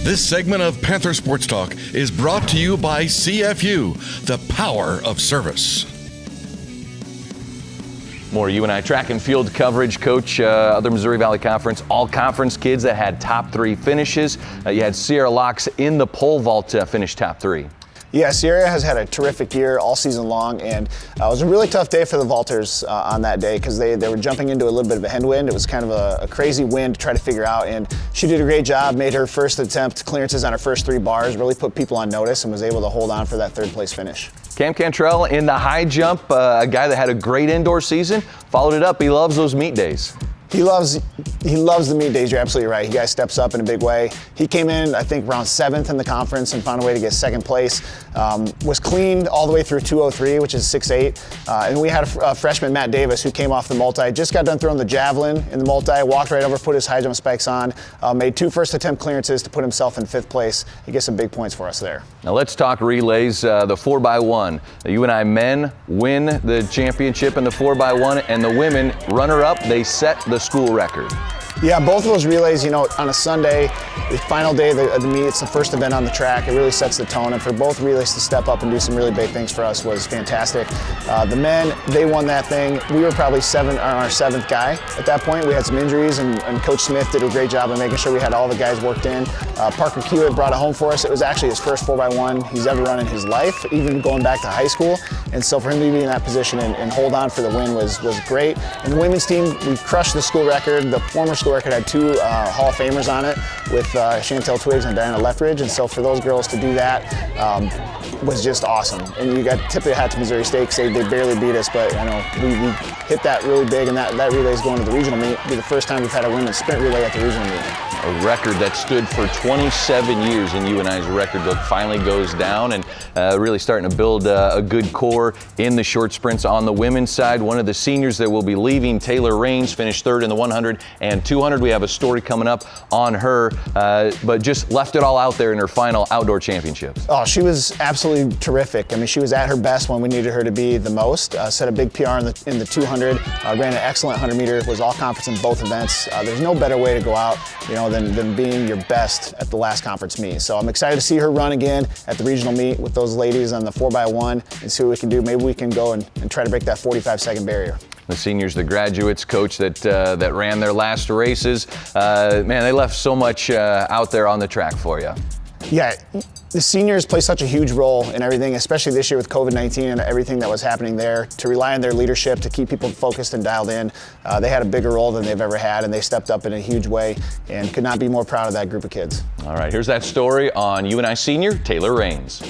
This segment of Panther Sports Talk is brought to you by CFU, the power of service. More UNI Track and Field coverage, Coach. Other Missouri Valley Conference, all conference kids that had top 3 finishes. You had Sierra Locks in the pole vault finish top 3. Yeah, Sierra has had a terrific year all season long, and it was a really tough day for the vaulters on that day because they were jumping into a little bit of a headwind. It was kind of a crazy wind to try to figure out, and she did a great job, made her first attempt clearances on her first 3 bars, really put people on notice, and was able to hold on for that 3rd place finish. Cam Cantrell in the high jump, a guy that had a great indoor season, followed it up. He loves those meet days. He loves the meet days. You're absolutely right. He guy steps up in a big way. He came in, I think, around 7th in the conference and found a way to get 2nd place. Was cleaned all the way through 2:03, which is 6:08. And we had a freshman, Matt Davis, who came off the multi. Just got done throwing the javelin in the multi. Walked right over, put his high jump spikes on. Made 2 first attempt clearances to put himself in 5th place. He gets some big points for us there. Now let's talk relays. The 4x1. The UNI men win the championship in the 4x1, and the women runner-up. They set the school record. Yeah, both of those relays, on a Sunday, the final day of the meet, it's the first event on the track. It really sets the tone, and for both relays to step up and do some really big things for us was fantastic. The men, they won that thing. We were probably on our 7th guy at that point. We had some injuries, and Coach Smith did a great job of making sure we had all the guys worked in. Parker Hewitt brought it home for us. It was actually his first 4x1 he's ever run in his life, even going back to high school. And so for him to be in that position and hold on for the win was great. And the women's team, we crushed the school record. The former school record had 2 Hall of Famers on it with Chantel Twiggs and Diana Lethbridge, and so for those girls to do that was just awesome. And you got to tip your hat to Missouri State because they barely beat us, but we hit that really big, and that relay is going to the regional meet. It'll be the first time we've had a women's sprint relay at the regional meet. A record that stood for 27 years in UNI's record book finally goes down, and really starting to build a good core in the short sprints on the women's side. One of the seniors that will be leaving, Taylor Raines, finished 3rd in the 100 and 200. We have a story coming up on her, but just left it all out there in her final outdoor championships. Oh, she was absolutely terrific. She was at her best when we needed her to be the most. Set a big PR in the 200, ran an excellent 100 meter, was all conference in both events. There's no better way to go out, than being your best at the last conference meet. So I'm excited to see her run again at the regional meet with those ladies on the 4x1 and see what we can do. Maybe we can go and try to break that 45-second barrier. The seniors, the graduates, Coach, that ran their last races, they left so much out there on the track for you. Yeah, the seniors play such a huge role in everything, especially this year with COVID-19 and everything that was happening there. To rely on their leadership to keep people focused and dialed in, they had a bigger role than they've ever had, and they stepped up in a huge way, and could not be more proud of that group of kids. All right, here's that story on UNI senior Taylor Raines.